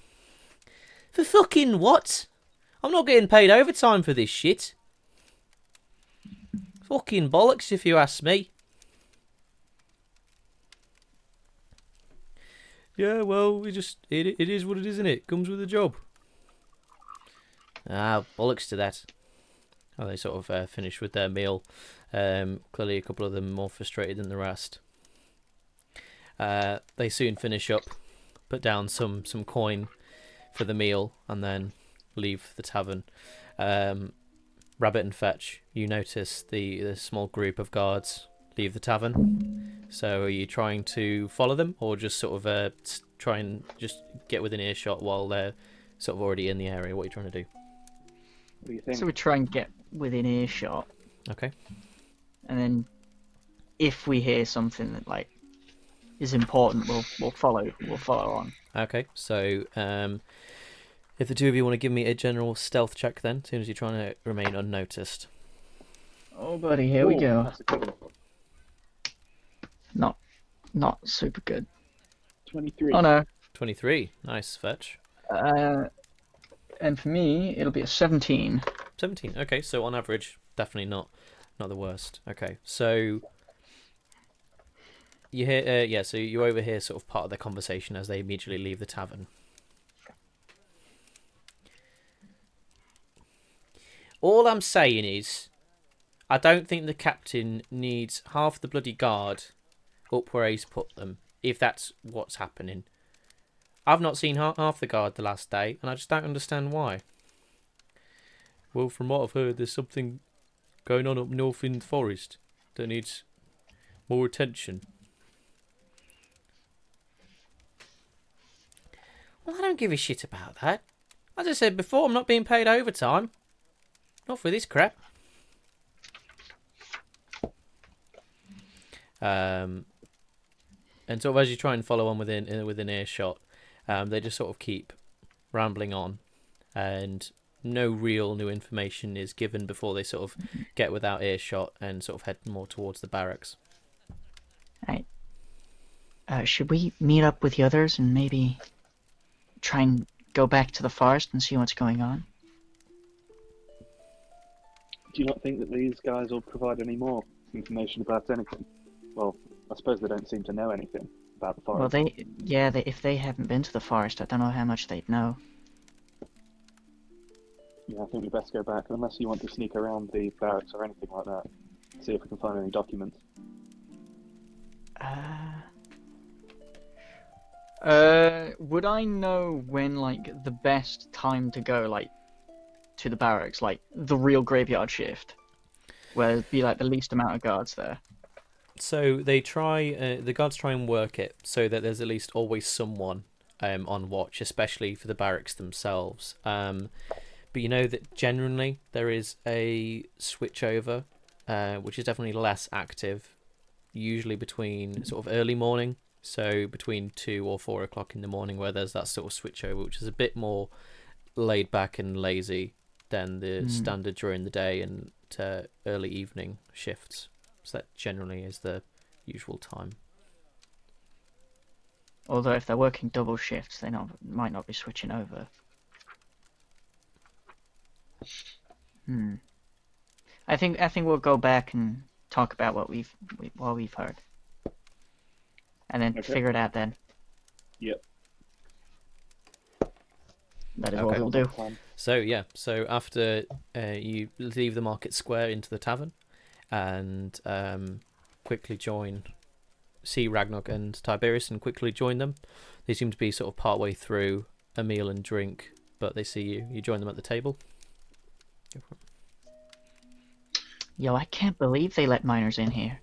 For fucking what? I'm not getting paid overtime for this shit. Fucking bollocks if you ask me. Yeah, well, it is what it is, isn't it? Comes with the job. Ah, bollocks to that. Oh, they sort of finish with their meal. Clearly a couple of them more frustrated than the rest. They soon finish up, put down some coin for the meal, and then leave the tavern. Rabbit and Fetch, you notice the small group of guards leave the tavern. So are you trying to follow them, or just sort of try and just get within earshot while they're sort of already in the area? What are you trying to do? What do you think? So we try and get within earshot, Okay. and then if we hear something that is important, we'll follow on. Okay, so if the two of you want to give me a general stealth check then, as soon as you're trying to remain unnoticed. Oh, buddy, here we Ooh, go. That's a good one. Not super good. 23. Oh no. 23. Nice, Fetch. And for me, it'll be a 17. 17. Okay, so on average, definitely not the worst. Okay, so you hear, so you overhear sort of part of their conversation as they immediately leave the tavern. All I'm saying is, I don't think the captain needs half the bloody guard up where he's put them, if that's what's happening. I've not seen half the guard the last day, and I just don't understand why. Well, from what I've heard, there's something going on up north in the forest that needs more attention. Well, I don't give a shit about that. As I said before, I'm not being paid overtime. Not for this crap. And sort of as you try and follow on within earshot, they just sort of keep rambling on, and no real new information is given before they sort of get without earshot and sort of head more towards the barracks. Right. Should we meet up with the others and maybe try and go back to the forest and see what's going on? Do you not think that these guys will provide any more information about anything? Well, I suppose they don't seem to know anything about the forest. Well, if they haven't been to the forest, I don't know how much they'd know. Yeah, I think we best go back, unless you want to sneak around the barracks or anything like that. See if we can find any documents. Would I know when, like, the best time to go, like, to the barracks, like, the real graveyard shift, where there'd be, like, the least amount of guards there? So they try, the guards try and work it so that there's at least always someone on watch, especially for the barracks themselves. But you know that generally there is a switchover, which is definitely less active, usually between sort of early morning, so between 2 or 4 o'clock in the morning, where there's that sort of switchover, which is a bit more laid back and lazy than the standard during the day and early evening shifts. So that generally is the usual time. Although if they're working double shifts, they might not be switching over. I think we'll go back and talk about what we've heard, and then figure it out then. Yep. That is what we'll do. So after you leave the market square into the tavern, and quickly see Ragnarok and Tiberius and quickly join them. They seem to be sort of partway through a meal and drink, but they see you. You join them at the table. Go for it. Yo, I can't believe they let minors in here.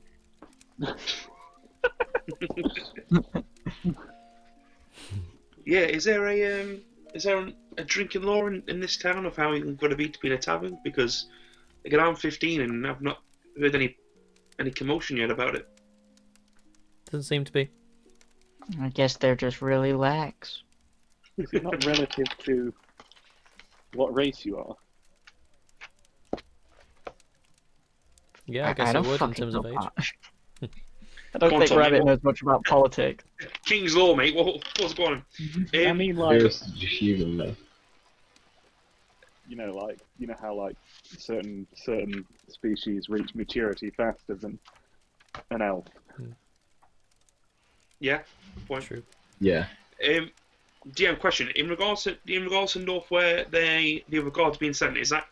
Yeah, is there a drinking law in this town of how you're going to be in a tavern? Because again, I'm 15 and I've not heard any commotion yet about it. Doesn't seem to be. I guess they're just really lax. Is it not relative to what race you are? Yeah, I guess it would in terms of age. I don't think Rabbit knows much about politics. King's Law, mate. What's going on? I mean, like, Just human, though. you know how like certain species reach maturity faster than an elf. Yeah, point. True. Yeah. DM question: in regards to north, where the other guards being sent, is that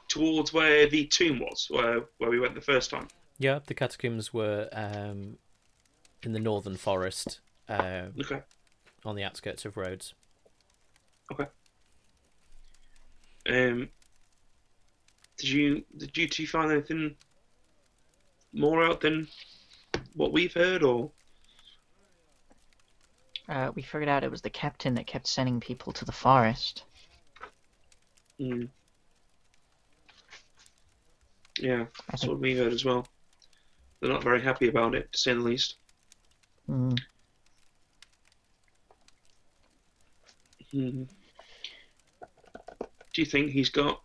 towards where the tomb was, where we went the first time? Yeah, the catacombs were in the northern forest, Okay. on the outskirts of Rhodes. Okay. Did you two find anything more out than what we've heard, or? We figured out it was the captain that kept sending people to the forest. Yeah, that's what we heard as well. They're not very happy about it, to say the least. Mm. Do you think he's got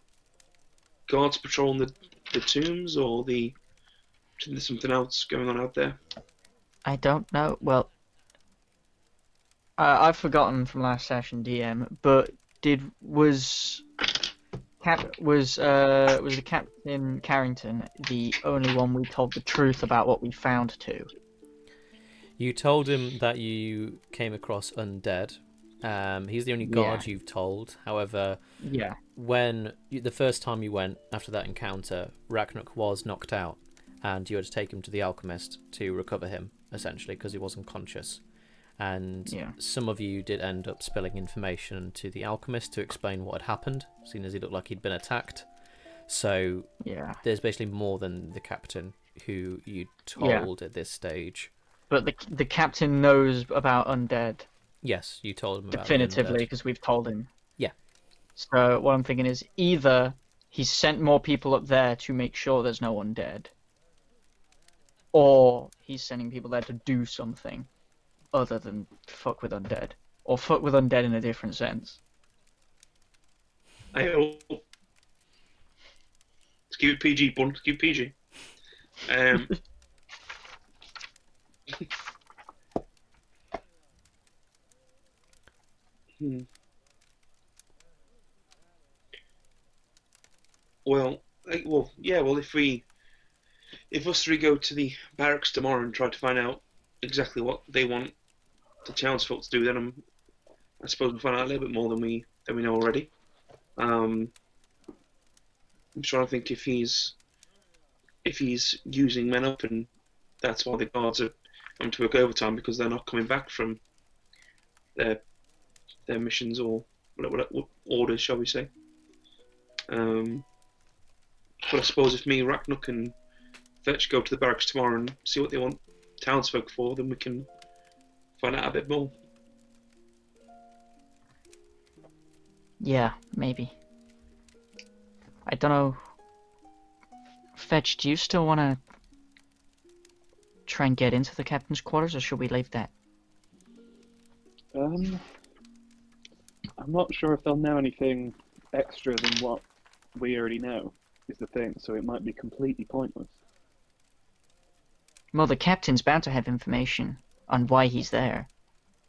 guards patrolling the tombs, or there's something else going on out there? I don't know. Well, I've forgotten from last session, DM. But was the Captain Carrington the only one we told the truth about what we found to? You told him that you came across undead, He's the only guard Yeah. you've told. However, Yeah. the first time you went after that encounter, Raknuk was knocked out, and you had to take him to the alchemist to recover him, essentially, because he wasn't conscious. And Yeah. some of you did end up spilling information to the alchemist to explain what had happened, seeing as he looked like he'd been attacked. So Yeah. there's basically more than the captain who you told at this stage. But the captain knows about undead Yes, you told him about definitively the undead. because we've told him. Yeah. So what I'm thinking is either he's sent more people up there to make sure there's no undead, or he's sending people there to do something other than fuck with undead, or fuck with undead in a different sense. Let's keep it PG, bun. Let's keep it PG. Well, if us three go to the barracks tomorrow and try to find out exactly what they want the townsfolk to do, then I suppose we'll find out a little bit more than we know already. I'm trying to think if he's using men up, and that's why the guards are having to work overtime because they're not coming back from their missions or whatever orders, shall we say. But I suppose if me, Raknuk, and Fetch go to the barracks tomorrow and see what they want townsfolk for, then we can find out a bit more. Yeah, maybe. I don't know. Fetch, do you still want to try and get into the captain's quarters, or should we leave that? I'm not sure if they'll know anything extra than what we already know, is the thing, so it might be completely pointless. Well, the captain's bound to have information on why he's there,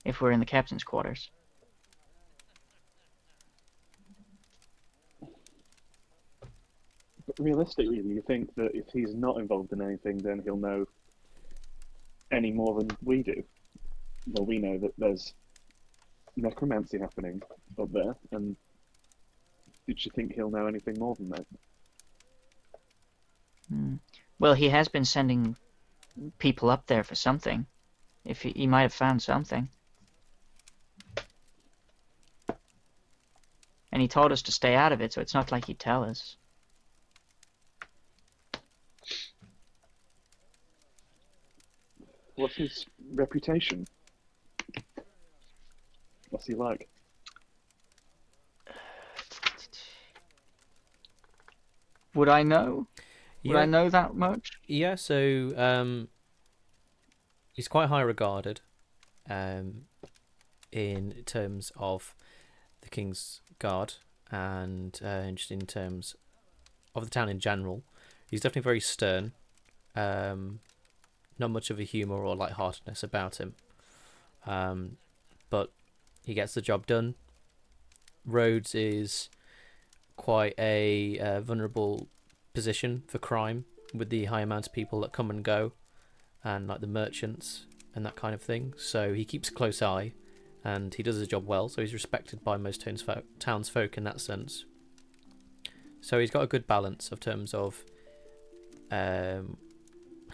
if we're in the captain's quarters. But realistically, do you think that if he's not involved in anything, then he'll know any more than we do? Well, we know that there's necromancy happening up there, and did you think he'll know anything more than that? Well, he has been sending people up there for something. If he might have found something. And he told us to stay out of it, so it's not like he'd tell us. What's his reputation? What's he like? Would I know? Would I know that much? Yeah, so he's quite high regarded in terms of the King's Guard and just in terms of the town in general. He's definitely very stern. Not much of a humour or lightheartedness about him. But he gets the job done. Rhodes is quite a vulnerable position for crime with the high amount of people that come and go and like the merchants and that kind of thing. So he keeps a close eye and he does his job well. So he's respected by most townsfolk in that sense. So he's got a good balance of terms of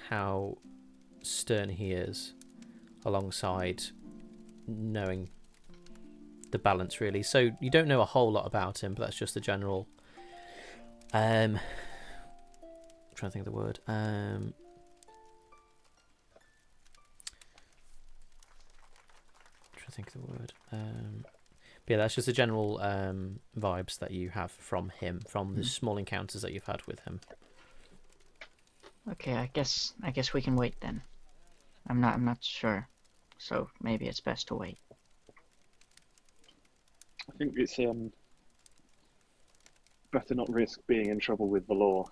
how stern he is alongside knowing the balance really. So you don't know a whole lot about him, but that's just the general I'm trying to think of the word but yeah, that's just the general vibes that you have from him, from the small encounters that you've had with him. Okay, I guess we can wait then. I'm not sure. So maybe it's best to wait. I think it's better not risk being in trouble with the law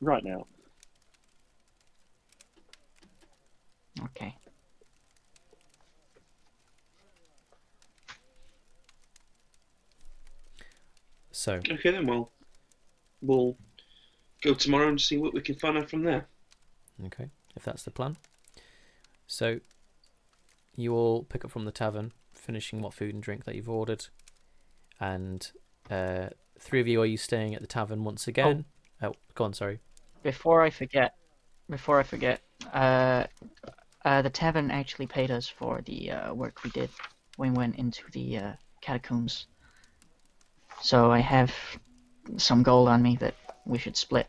right now. Okay. So Okay then, well, we'll go tomorrow and see what we can find out from there. okay, if that's the plan. So you all pick up from the tavern. finishing what food and drink that you've ordered. And 3 of you, are you staying at the tavern once again? Oh, go on, sorry. Before I forget, the tavern actually paid us for the work we did when we went into the catacombs. So I have some gold on me that we should split,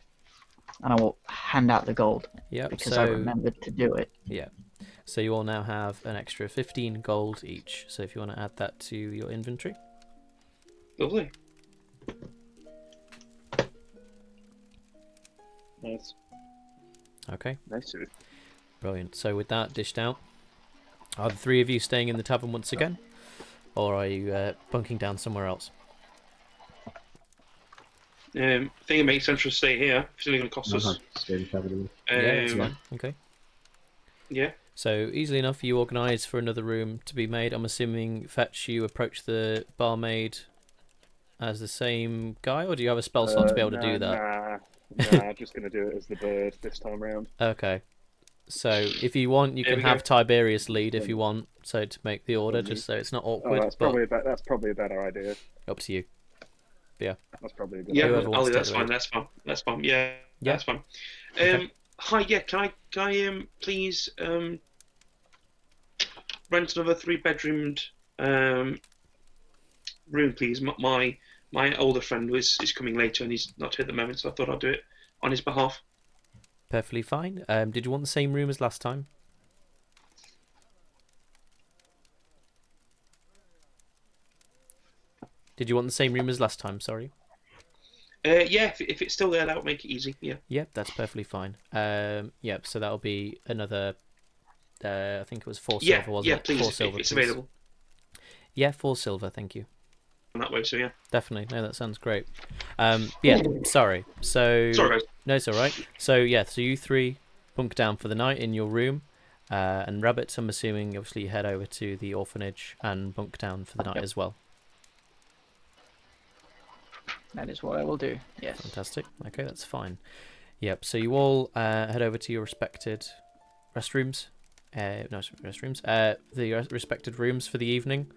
and I will hand out the gold Yep. because I remembered to do it. Yeah. So you all now have an extra 15 gold each. So if you want to add that to your inventory. Lovely. Nice. Okay. Nice. Brilliant. So with that dished out, are the 3 of you staying in the tavern once again? Or are you bunking down somewhere else? I think it makes sense to stay here. It's only going to cost us. Yeah, that's fine. Okay. Yeah. So easily enough, you organise for another room to be made. I'm assuming, Fetch, you approach the barmaid as the same guy, or do you have a spell slot to be able to do that? Nah, just going to do it as the bird this time round. Okay. So if you want, you can have Tiberius lead if you want, so to make the order, just so it's not awkward. That's probably a better idea. Up to you. Yeah. That's probably a good Yeah, idea. that's fine. That's fine. Yeah, that's fine. Okay. Hi, yeah. Can I please rent another 3-bedroomed room, please? My older friend is coming later, and he's not here at the moment, so I thought I'd do it on his behalf. Perfectly fine. Did you want the same room as last time? Did you want the same room as last time? Sorry. Yeah, if it's still there, that would make it easy. Yeah. Yep, that's perfectly fine. Yep, so that'll be another. I think it was 4 silver, wasn't it? Please, 4 silver, if it's please. available. Yeah, 4 silver. Thank you. That way, so yeah. Definitely. No, that sounds great. Yeah, sorry. So Sorry, guys. No, it's all right. So yeah, so you 3 bunk down for the night in your room, and Rabbit, I'm assuming, obviously you head over to the orphanage and bunk down for the night as well. That is what I will do. Yes. Fantastic. Okay, that's fine. Yep. So you all head over to your respected restrooms. The respected rooms for the evening,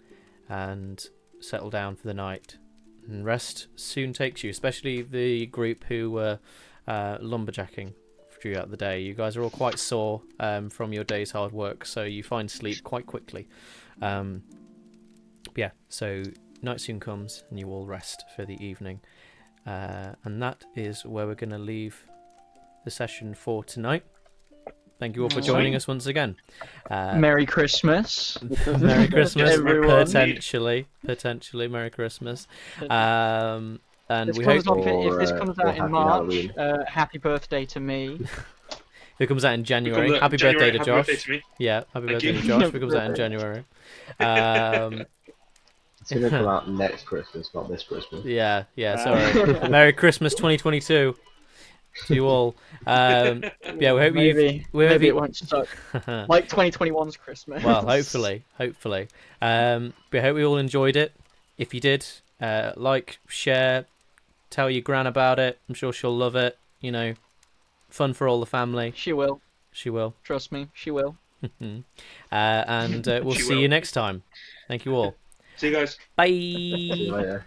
and settle down for the night. And rest soon takes you, especially the group who were lumberjacking throughout the day. You guys are all quite sore from your day's hard work, so you find sleep quite quickly. Yeah, so night soon comes and you all rest for the evening. And that is where we're going to leave the session for tonight. Thank you all for joining us once again. Merry Christmas. Merry Christmas, everyone. potentially Merry Christmas. And This we comes hope off, if this comes out in Happy March, Halloween. happy birthday to me. if it comes out in January. Happy January, birthday to happy Josh. birthday to me. Yeah, happy Thank birthday you. to Josh. If it comes out in January. It's going to come out next Christmas, not this Christmas. Yeah, sorry. Merry Christmas 2022 to you all. Yeah, we hope Maybe it won't suck like 2021's Christmas. Well, hopefully. We hope we all enjoyed it. If you did, like, share, tell your gran about it. I'm sure she'll love it. You know, fun for all the family. She will. She will. Trust me, she will. And we'll She see will. you next time. Thank you all. See you guys. Bye. See you later.